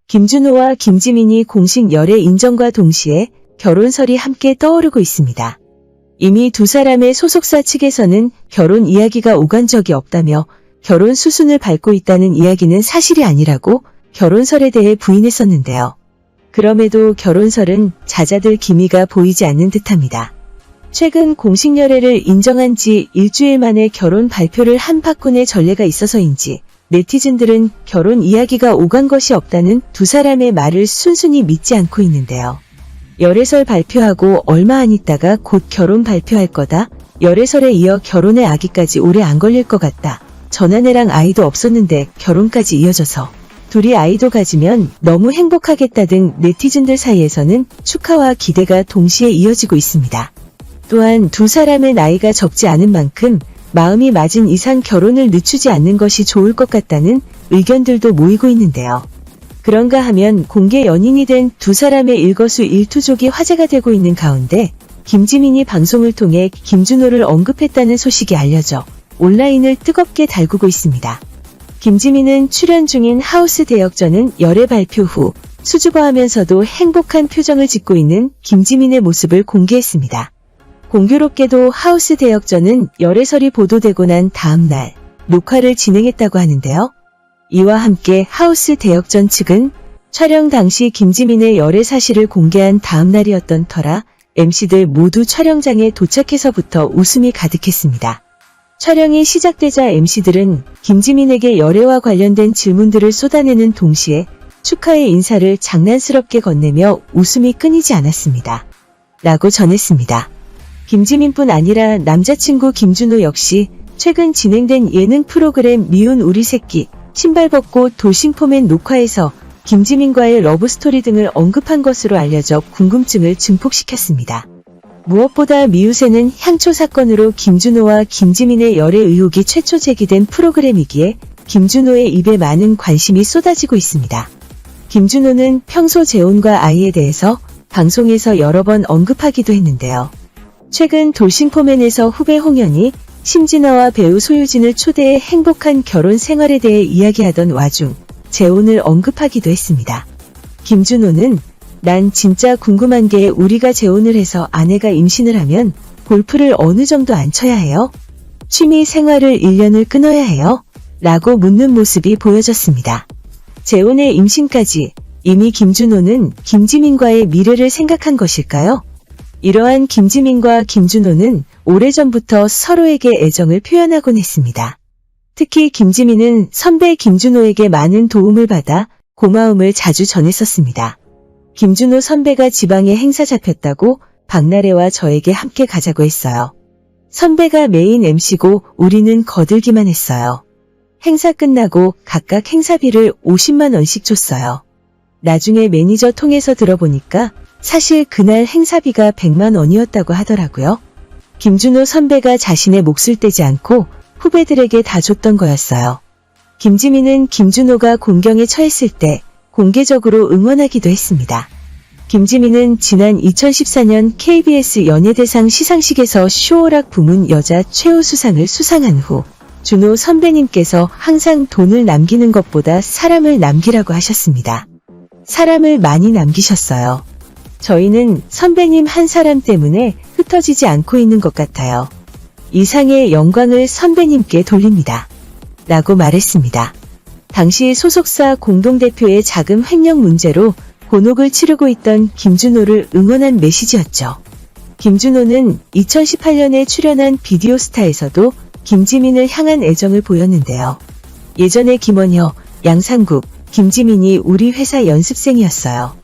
김준호와 김지민이 공식 열애 인정과 동시에 결혼설이 함께 떠오르고 있습니다. 이미 두 사람의 소속사 측에서는 결혼 이야기가 오간 적이 없다며 결혼 수순을 밟고 있다는 이야기는 사실이 아니라고 결혼설에 대해 부인했었는데요. 그럼에도 결혼설은 잦아들 기미가 보이지 않는 듯합니다. 최근 공식 열애를 인정한 지 일주일 만에 결혼 발표를 한 박군의 전례가 있어서인지 네티즌들은 결혼 이야기가 오간 것이 없다는 두 사람의 말을 순순히 믿지 않고 있는데요. 열애설 발표하고 얼마 안 있다가 곧 결혼 발표할 거다. 열애설에 이어 결혼의 아기까지 오래 안 걸릴 것 같다. 전아내랑 아이도 없었는데 결혼까지 이어져서 둘이 아이도 가지면 너무 행복하겠다 등 네티즌들 사이에서는 축하와 기대가 동시에 이어지고 있습니다. 또한 두 사람의 나이가 적지 않은 만큼 마음이 맞은 이상 결혼을 늦추지 않는 것이 좋을 것 같다는 의견들도 모이고 있는데요. 그런가 하면 공개 연인이 된 두 사람의 일거수일투족이 화제가 되고 있는 가운데 김지민이 방송을 통해 김준호를 언급했다는 소식이 알려져 온라인을 뜨겁게 달구고 있습니다. 김지민은 출연 중인 하우스 대역전은 열애 발표 후 수줍어하면서도 행복한 표정을 짓고 있는 김지민의 모습을 공개했습니다. 공교롭게도 하우스 대역전은 열애설이 보도되고 난 다음 날 녹화를 진행했다고 하는데요. 이와 함께 하우스 대역전 측은 촬영 당시 김지민의 열애 사실을 공개한 다음 날이었던 터라 MC들 모두 촬영장에 도착해서부터 웃음이 가득했습니다. 촬영이 시작되자 MC들은 김지민에게 열애와 관련된 질문들을 쏟아내는 동시에 축하의 인사를 장난스럽게 건네며 웃음이 끊이지 않았습니다. 라고 전했습니다. 김지민뿐 아니라 남자친구 김준호 역시 최근 진행된 예능 프로그램 미운 우리 새끼, 신발 벗고 돌싱포맨 녹화에서 김지민과의 러브스토리 등을 언급한 것으로 알려져 궁금증을 증폭시켰습니다. 무엇보다 미우새는 향초 사건으로 김준호와 김지민의 열애 의혹이 최초 제기된 프로그램이기에 김준호의 입에 많은 관심이 쏟아지고 있습니다. 김준호는 평소 재혼과 아이에 대해서 방송에서 여러 번 언급하기도 했는데요. 최근 돌싱포맨에서 후배 홍현이 심진아와 배우 소유진을 초대해 행복한 결혼 생활에 대해 이야기하던 와중 재혼을 언급하기도 했습니다. 김준호는 난 진짜 궁금한 게 우리가 재혼을 해서 아내가 임신을 하면 골프를 어느 정도 안 쳐야 해요? 취미 생활을 1년을 끊어야 해요? 라고 묻는 모습이 보여졌습니다. 재혼의 임신까지 이미 김준호는 김지민과의 미래를 생각한 것일까요? 이러한 김지민과 김준호는 오래전부터 서로에게 애정을 표현하곤 했습니다. 특히 김지민은 선배 김준호에게 많은 도움을 받아 고마움을 자주 전했었습니다. 김준호 선배가 지방에 행사 잡혔다고 박나래와 저에게 함께 가자고 했어요. 선배가 메인 MC고 우리는 거들기만 했어요. 행사 끝나고 각각 행사비를 50만 원씩 줬어요. 나중에 매니저 통해서 들어보니까 사실 그날 행사비가 100만 원이었다고 하더라고요. 김준호 선배가 자신의 몫을 떼지 않고 후배들에게 다 줬던 거였어요. 김지민은 김준호가 곤경에 처했을 때 공개적으로 응원하기도 했습니다. 김지민은 지난 2014년 KBS 연예대상 시상식에서 쇼오락 부문 여자 최우수상을 수상한 후 준호 선배님께서 항상 돈을 남기는 것보다 사람을 남기라고 하셨습니다. 사람을 많이 남기셨어요. 저희는 선배님 한 사람 때문에 흩어지지 않고 있는 것 같아요. 이상의 영광을 선배님께 돌립니다. 라고 말했습니다. 당시 소속사 공동대표의 자금 횡령 문제로 곤혹을 치르고 있던 김준호를 응원한 메시지였죠. 김준호는 2018년에 출연한 비디오스타에서도 김지민을 향한 애정을 보였는데요. 예전에 김원효, 양상국, 김지민이 우리 회사 연습생이었어요.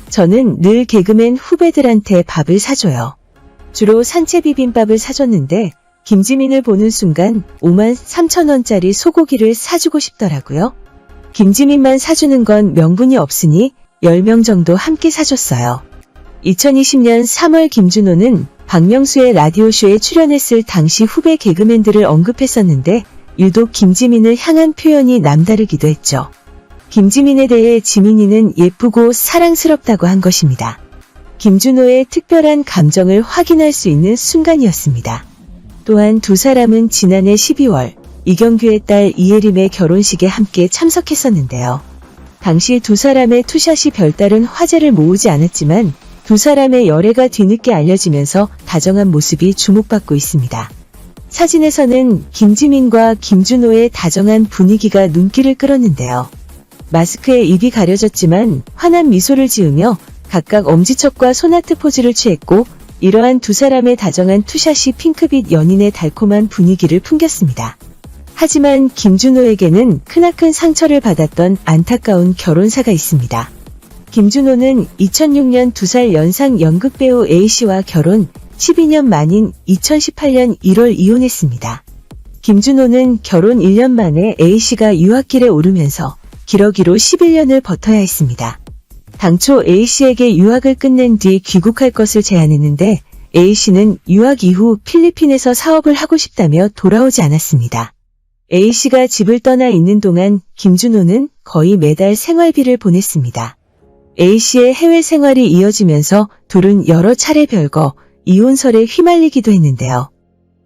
저는 늘 개그맨 후배들한테 밥을 사줘요. 주로 산채 비빔밥을 사줬는데 김지민을 보는 순간 5만 3천 원짜리 소고기를 사주고 싶더라고요. 김지민만 사주는 건 명분이 없으니 10명 정도 함께 사줬어요. 2020년 3월 김준호는 박명수의 라디오쇼에 출연했을 당시 후배 개그맨들을 언급했었는데 유독 김지민을 향한 표현이 남다르기도 했죠. 김지민에 대해 지민이는 예쁘고 사랑스럽다고 한 것입니다. 김준호의 특별한 감정을 확인할 수 있는 순간이었습니다. 또한 두 사람은 지난해 12월 이경규의 딸 이예림의 결혼식에 함께 참석했었는데요. 당시 두 사람의 투샷이 별다른 화제를 모으지 않았지만 두 사람의 열애가 뒤늦게 알려지면서 다정한 모습이 주목받고 있습니다. 사진에서는 김지민과 김준호의 다정한 분위기가 눈길을 끌었는데요. 마스크에 입이 가려졌지만 환한 미소를 지으며 각각 엄지척과 손아트 포즈를 취했고 이러한 두 사람의 다정한 투샷이 핑크빛 연인의 달콤한 분위기를 풍겼습니다. 하지만 김준호에게는 크나큰 상처를 받았던 안타까운 결혼사가 있습니다. 김준호는 2006년 2살 연상 연극배우 A씨와 결혼, 12년 만인 2018년 1월 이혼했습니다. 김준호는 결혼 1년 만에 A씨가 유학길에 오르면서 기러기로 11년을 버텨야 했습니다. 당초 A씨에게 유학을 끝낸 뒤 귀국할 것을 제안했는데 A씨는 유학 이후 필리핀에서 사업을 하고 싶다며 돌아오지 않았습니다. A씨가 집을 떠나 있는 동안 김준호는 거의 매달 생활비를 보냈습니다. A씨의 해외 생활이 이어지면서 둘은 여러 차례 별거, 이혼설에 휘말리기도 했는데요.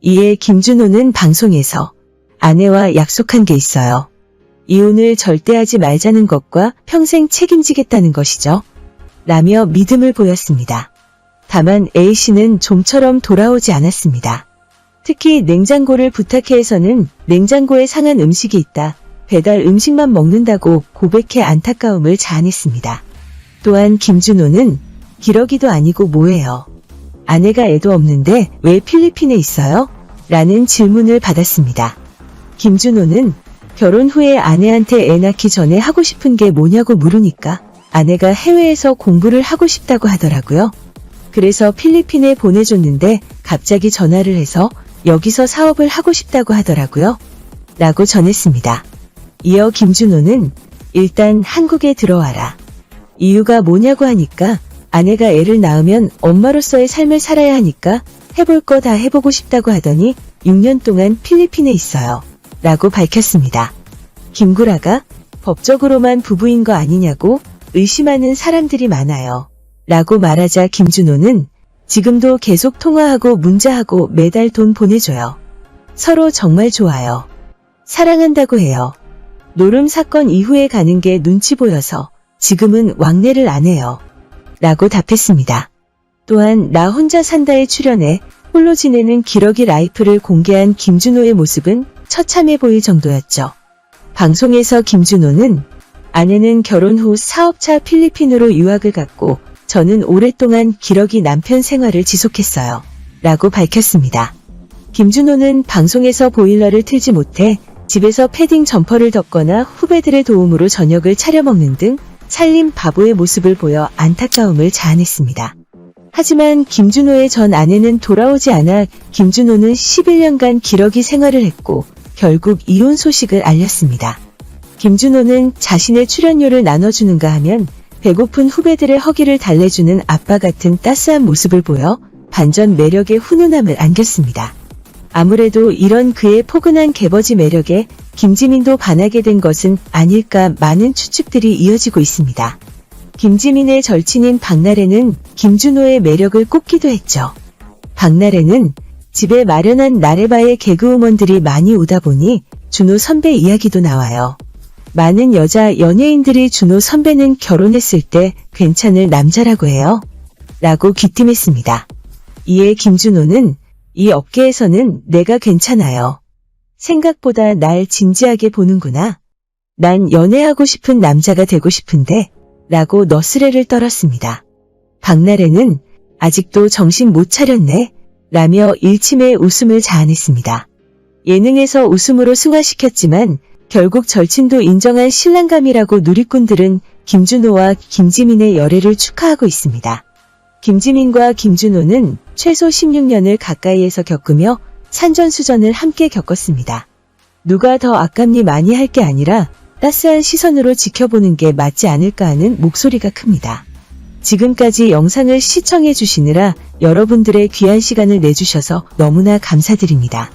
이에 김준호는 방송에서 아내와 약속한 게 있어요. 이혼을 절대 하지 말자는 것과 평생 책임지겠다는 것이죠. 라며 믿음을 보였습니다. 다만 A씨는 좀처럼 돌아오지 않았습니다. 특히 냉장고를 부탁해에서는 냉장고에 상한 음식이 있다. 배달 음식만 먹는다고 고백해 안타까움을 자아냈습니다. 또한 김준호는 기러기도 아니고 뭐예요? 아내가 애도 없는데 왜 필리핀에 있어요? 라는 질문을 받았습니다. 김준호는 결혼 후에 아내한테 애 낳기 전에 하고 싶은 게 뭐냐고 물으니까 아내가 해외에서 공부를 하고 싶다고 하더라고요. 그래서 필리핀에 보내줬는데 갑자기 전화를 해서 여기서 사업을 하고 싶다고 하더라고요. 라고 전했습니다. 이어 김준호는 일단 한국에 들어와라. 이유가 뭐냐고 하니까 아내가 애를 낳으면 엄마로서의 삶을 살아야 하니까 해볼 거 다 해보고 싶다고 하더니 6년 동안 필리핀에 있어요. 라고 밝혔습니다. 김구라가 법적으로만 부부인 거 아니냐고 의심하는 사람들이 많아요. 라고 말하자 김준호는 지금도 계속 통화하고 문자하고 매달 돈 보내줘요. 서로 정말 좋아요. 사랑한다고 해요. 노름 사건 이후에 가는 게 눈치 보여서 지금은 왕래를 안 해요. 라고 답했습니다. 또한 나 혼자 산다에 출연해 홀로 지내는 기러기 라이프를 공개한 김준호의 모습은 처참해 보일 정도였죠. 방송에서 김준호는 아내는 결혼 후 사업차 필리핀으로 유학을 갔고 저는 오랫동안 기러기 남편 생활을 지속했어요. 라고 밝혔습니다. 김준호는 방송에서 보일러를 틀지 못해 집에서 패딩 점퍼를 덮거나 후배들의 도움으로 저녁을 차려 먹는 등 살림 바보의 모습을 보여 안타까움을 자아냈습니다. 하지만 김준호의 전 아내는 돌아오지 않아 김준호는 11년간 기러기 생활을 했고 결국 이혼 소식을 알렸습니다. 김준호는 자신의 출연료를 나눠주는가 하면 배고픈 후배들의 허기를 달래주는 아빠 같은 따스한 모습을 보여 반전 매력의 훈훈함을 안겼습니다. 아무래도 이런 그의 포근한 개버지 매력에 김지민도 반하게 된 것은 아닐까 많은 추측들이 이어지고 있습니다. 김지민의 절친인 박나래는 김준호의 매력을 꼽기도 했죠. 박나래는 집에 마련한 나래바에 개그우먼들이 많이 오다 보니 준호 선배 이야기도 나와요. 많은 여자 연예인들이 준호 선배는 결혼했을 때 괜찮을 남자라고 해요. 라고 귀띔했습니다. 이에 김준호는 이 업계에서는 내가 괜찮아요. 생각보다 날 진지하게 보는구나. 난 연애하고 싶은 남자가 되고 싶은데 라고 너스레를 떨었습니다. 박나래는 아직도 정신 못 차렸네 라며 일침의 웃음을 자아냈습니다. 예능에서 웃음으로 승화시켰지만 결국 절친도 인정한 신랑감이라고 누리꾼들은 김준호와 김지민의 열애를 축하하고 있습니다. 김지민과 김준호는 최소 16년을 가까이에서 겪으며 산전수전을 함께 겪었습니다. 누가 더 아깝니 많이 할 게 아니라 따스한 시선으로 지켜보는 게 맞지 않을까 하는 목소리가 큽니다. 지금까지 영상을 시청해 주시느라 여러분들의 귀한 시간을 내주셔서 너무나 감사드립니다.